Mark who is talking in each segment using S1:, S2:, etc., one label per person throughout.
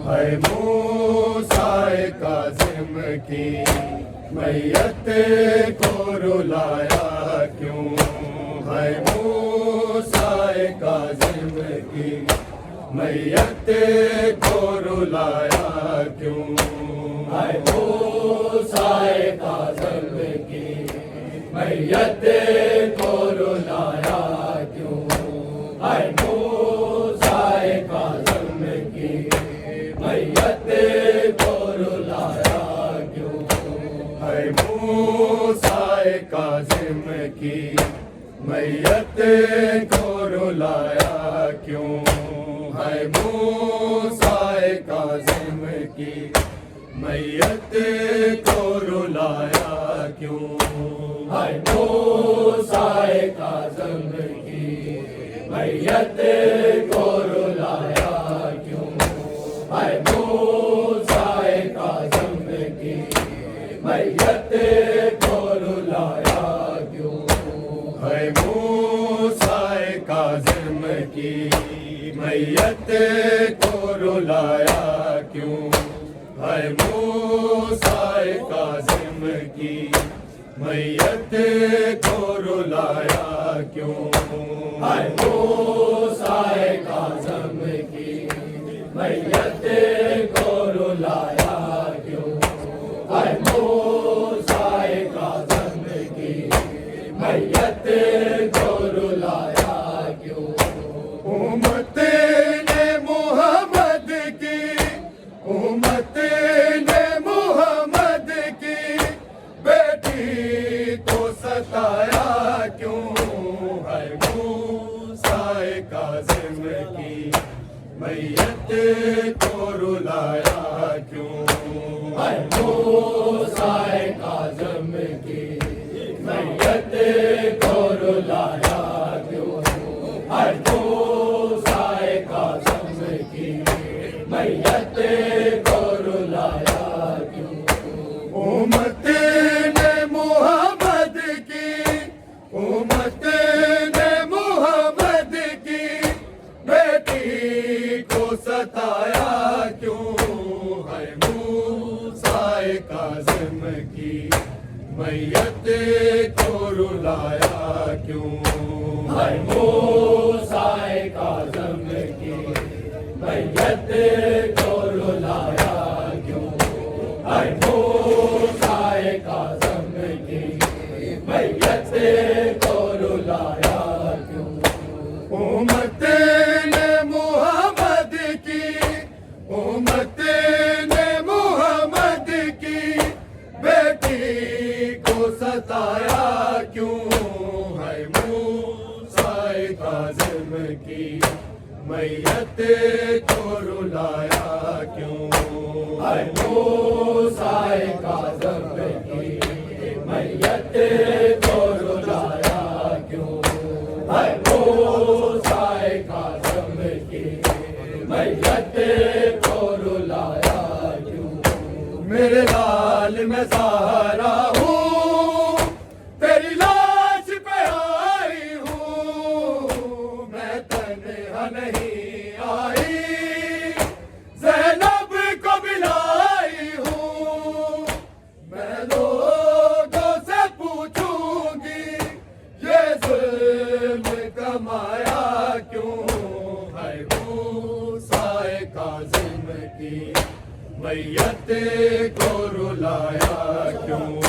S1: ہے موسیٰ کاظم کی میت کو رلایا کیوں؟ ہے موسیٰ کاظم کی میت کو رلایا کیوں؟ ہے موسیٰ کاظم کی میت کو رلایا کیوں؟ ہے موسیٰ کاظم کی میت کو رلایا کیوں؟ ہے موسیٰ کاظم کی میت کو رلایا کیوں؟ ہے موسیٰ کاظم کی میت کو رلایا کیوں؟ ہے موسیٰ کاظم کی میت کو رلایا کیوں؟ ہے موسیٰ کاظم کی میت کو رلایا کیوں؟ ہے موسیٰ کاظم کی میت کو رلایا کیوں؟ ہے موسیٰ کاظم کی میت کو رلایا کیوں؟ ہے موسیٰ کاظم کی میت کو رلایا کیوں؟ ہے موسیٰ کاظم کی میت کو رلایا کیوں؟ امت نے محمد کی امت نے محمد کی بیٹی کو ستایا کیوں؟ ہے موسیٰ کاظم کی میت کو رلایا کیوں؟ ہے موسیٰ کاظم کی میت کو رلایا کیوں؟ ہے موسیٰ کاظم کی میت کو رلایا کیوں؟ امت نے محمد کی امت نے محمد کی بیٹی کو ستایا کیوں؟ ہے موسیٰ کاظم کی میت کو رلایا کیوں؟ ہے موسیٰ کاظم کی میت کو رلایا کیوں؟ ہے موسیٰ کاظم کی میت کو رلایا کیوں؟ امت نے محمد کی امت نے محمد کی بیٹی کو ستایا کیوں؟ ہے موسیٰ کاظم کی میت کو رلایا کیوں؟ ہے موسیٰ کاظم کی میت کو رلایا کیوں؟ ہے موسیٰ کاظم کی میت کو رلایا کیوں؟ میرے لال میں سہارا ہوں تیری لاش پہ آئی ہوں میں تنہا نہیں آئی زینب کو بلائی ہوں میں لوگوں سے پوچھوں گی یہ ظلم کمایا کیوں؟ ہے موسیٰ کاظم کی میت کو رلایا کیوں؟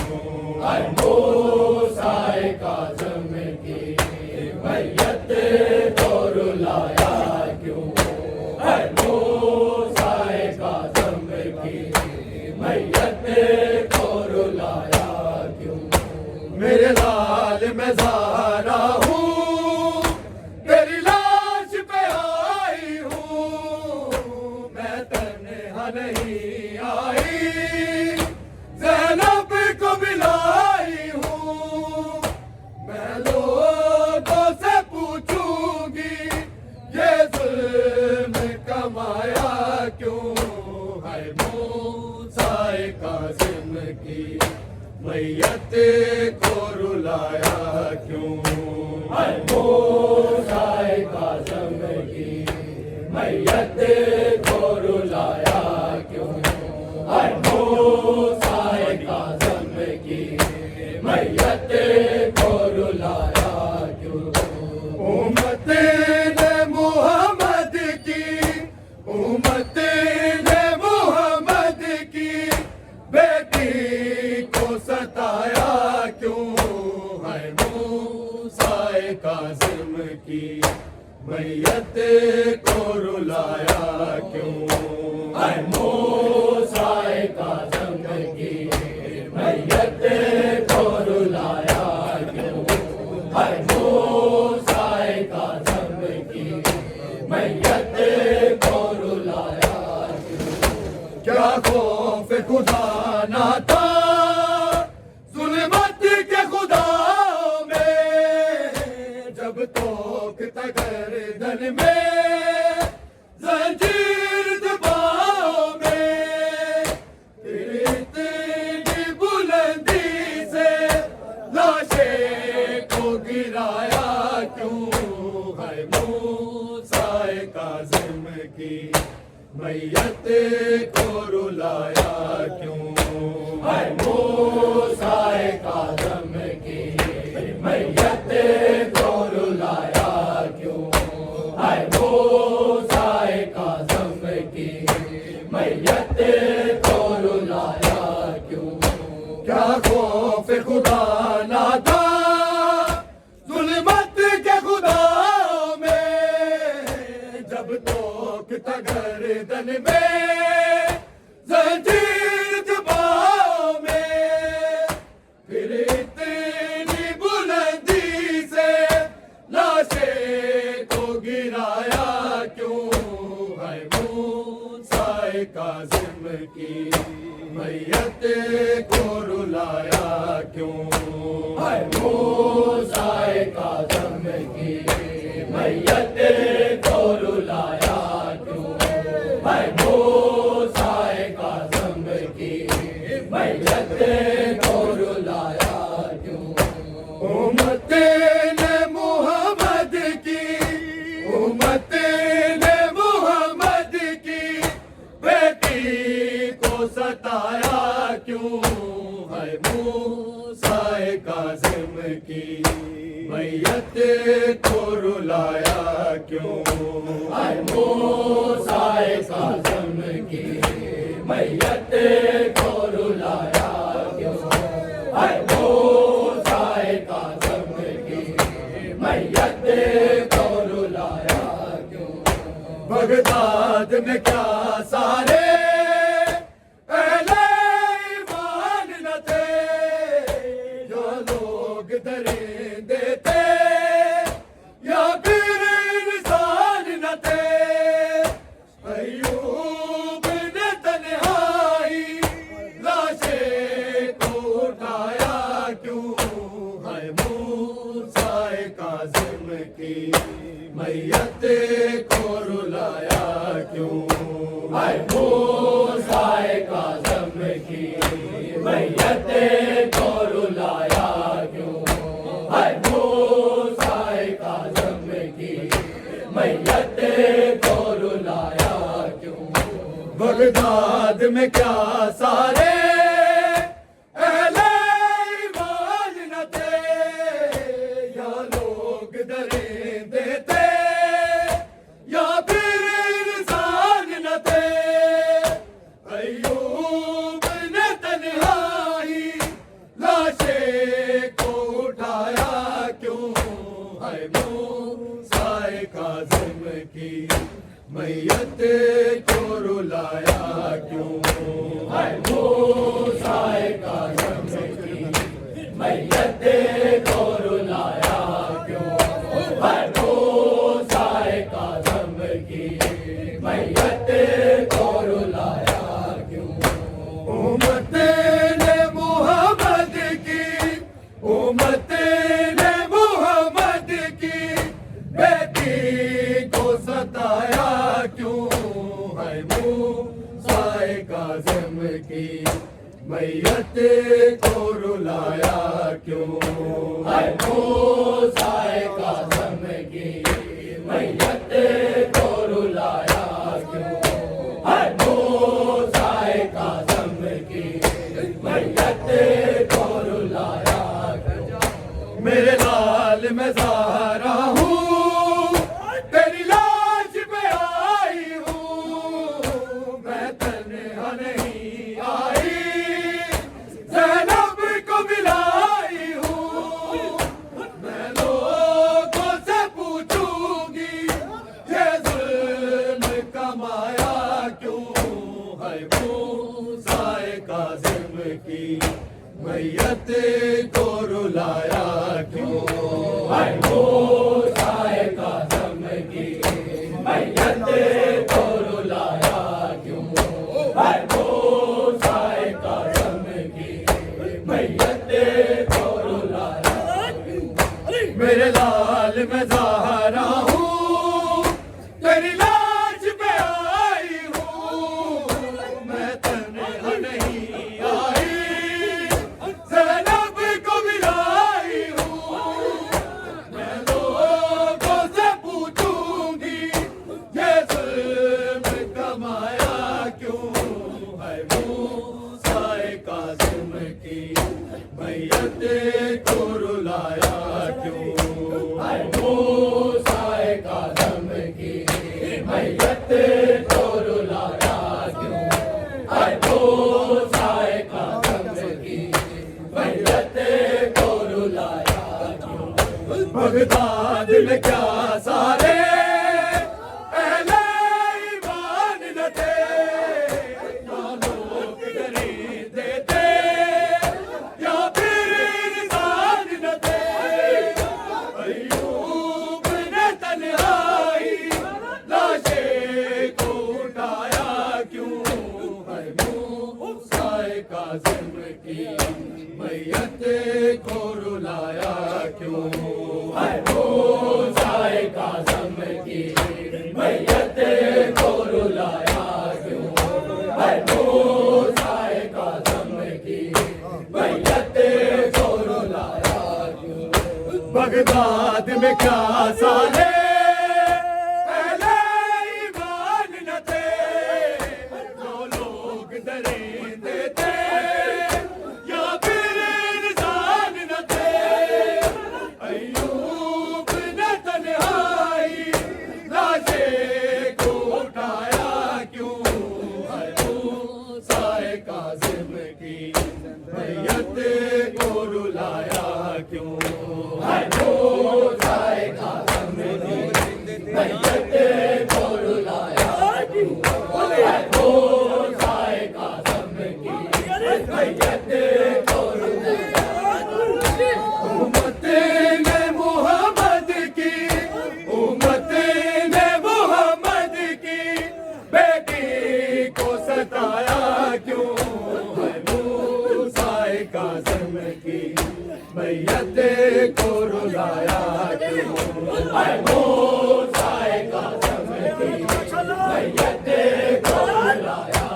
S1: ہے موسیٰ کاظم کی میت کو رلایا کیوں؟ ہے موسیٰ کاظم کی میت کو رلایا کیوں؟ میرے لال میں زہرا ہوں تیری لاش پہ آئی ہوں میں تنہا نہیں آئی زینب کو بلائی ہوں میں لوگوں سے پوچھوں گی یہ ظلم کمایا کیوں؟ ہے موسیٰ کاظم کی میت کو رلایا کیوں؟ ہے موسیٰ کاظم کی میت کو رلایا موسیٰ کاظم کی میت کو رلایا کیوں؟ امت نے محمد کی، امت نے محمد کی بیٹی کو ستایا کیوں؟ ہے موسیٰ کاظم کی میت کو رلایا کیوں؟ ہے موسیٰ کاظم کی میت کو رلایا کیوں؟ ہے موسیٰ کاظم کی میت کو رلایا کیوں؟ کیا خوف خدا نہ تھا ظلمت کے خدا میں، جب توک تھا گردن میں زنجیر دباؤ میں، پھر اتنی بلندی سے لاشیں کو گرایا کیوں؟ ہے موسیٰ کاظم کی میت کو رلایا کیوں؟ ہے موسیٰ کاظم کی میت کو رلایا کیوں؟ ہے موسیٰ کاظم کی میت کو رلایا کیوں؟ کیا خوف خدا نہ تھا ظلمت کے خدا میں، جب توک تھا گردن میں زنجیر دباؤ میں، پھر اتنی بلندی سے لاشیں کو گرایا کیوں؟ ہے موسیٰ کاظم کی میت کو رلایا کیوں؟ ہے موسیٰ کاظم کی میت کو رلایا کیوں؟ ہے موسیٰ کاظم کی میت کو رلایا کیوں؟ امت نے محمد کی، امت نے محمد کی بیٹی کو ستایا کیوں؟ ہے موسیٰ کاظم کی میت کو رلایا کیوں؟ ہے موسیٰ کاظم کی میت کو رلایا کیوں؟ ہے موسیٰ کاظم کی میت کو رلایا کیوں؟ بغداد میں کیا سارے اہل ایمان نہ تھے، جو لوگ درندے تھے یا پھر انسان نہ تھے؟ ایوب نے تنہائی لاشیں کو اٹھایا کیوں؟ ہے موسیٰ کاظم کی میت کو رلایا کیوں؟ ہے موسیٰ کاظم کی میت کو رلایا کیوں؟ ہے موسیٰ کاظم کی میت کو رلایا کیوں؟ بغداد میں کیا سارے اہل ایمان نہ تھے، یا لوگ درندے تھے یا پھر انسان نہ تھے؟ ایوب نے تنہائی لاشیں کو اٹھایا کیوں؟ ہے موسیٰ کاظم کی میت کو رلایا کیوں؟ ہے موسیٰ کاظم کی میت کو رلایا کیوں؟ ہے موسیٰ کاظم کی میت کو رلایا کیوں؟ امت نے محمد کی، امت نے محمد کی بیٹی کو ستایا کیوں؟ ہے موسیٰ کاظم کی میت کو رلایا کیوں؟ ہے موسیٰ کاظم کی میت کو رلایا کیوں؟ ہے موسیٰ کاظم کی موسیٰ کاظم کی میت کو رلایا کیوں ہے موسیٰ کاظم کی میت کو رلایا کیوں ہے موسیٰ کاظم کی میت کو رلایا کیوں میرے لال میں زہرا ہوں تیری لاج پہ آئی ہوں میں تنہا نہیں آئی زینب کو ملائی ہوں میں لوگوں سے پوچھوں گی یہ ظلم کمایا کیوں ہے موسیٰ کاظم کی میت کو رلایا کیوں ہے موسیٰ کاظم کی میت کو رلایا کیوں ہے موسیٰ کاظم کی میت کو رلایا کیوں بغداد میں کیا سارے اہل ایمان نہ تھے کیا لوگ خریدے تھے یا پھر انسان نہ تھے ایوب نے تنہائی لاشیں کو اٹھایا کیوں ہے موسیٰ کاظم کی میت کو رلایا کیوں ہے موسیٰ کاظم کی میت کو رلایا کیوں ہے موسیٰ کاظم کی میت کو رلایا کیوں بغداد میں کیا سالے اہل ایمان نہ تھے جو لوگ درندے تھے یا پھر انسان نہ تھے ایوب نے تنہائی لاشیں کو اٹھایا کیوں ہے موسیٰ کاظم کی میت کو رلایا کیوں ہے موسیٰ کاظم کی میت کو رلایا کیوں ہے موسیٰ کاظم کی میت کو رلایا امت نے محمد کی امت نے محمد کی بیٹی کو ستایا کیوں ہے موسیٰ کاظم کی میت کو رلایا کیوں ہے موسیٰ کاظم کی میت کو رلایا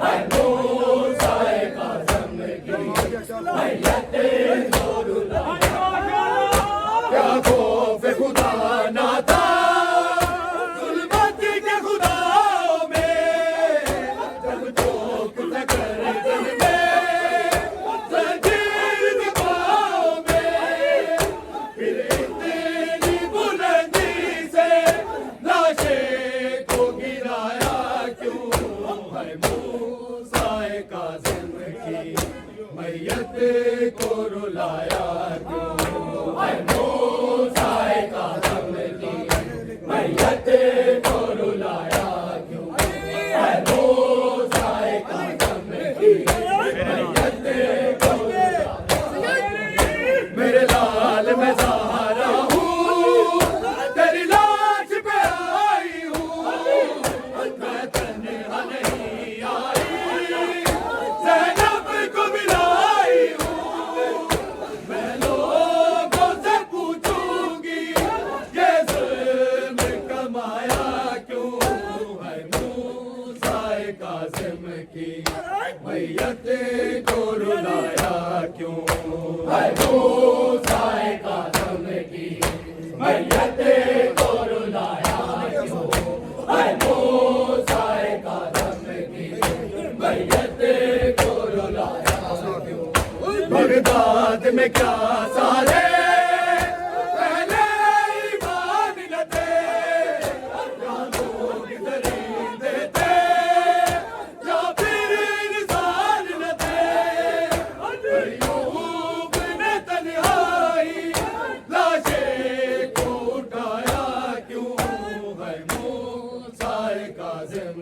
S1: ہے موسیٰ کاظم کی میت کو رلایا کیا خوف خدا نہ تھا ظلمت کے خداؤں میں جب چوک ٹکر دل میں زنجیر دباؤں میں پھر اتنی بلندی سے لاشیں کو گرایا کیوں ہے موسیٰ کاظم کی میت کو رلایا کیوں ہے موسیٰ کاظم کی میت کو رلایا کیوں ہے موسیٰ کاظم کی میت کو رلایا میرے لال میں زہرا ہوں تیری لاج پہ آئی ہوں میں تنہا نہیں آئی زینب کو ملائی ہوں میں لوگوں سے پوچھوں گی یہ ظلم کمایا کیوں ہے موسیٰ کاظم کی میت کو رلایا کیوں ہے موسیٰ کاظم کی میت کو رلایا کیوں ہے موسیٰ کاظم کی میت کو رلایا کیوں بغداد میں کیا سارے اہل ایمان نہ تھے یا لوگ درندے تھے یا پھر انسان نہ تھے ایوب نے تنہائی لاشیں کو اٹھایا کیوں ہے موسیٰ کاظم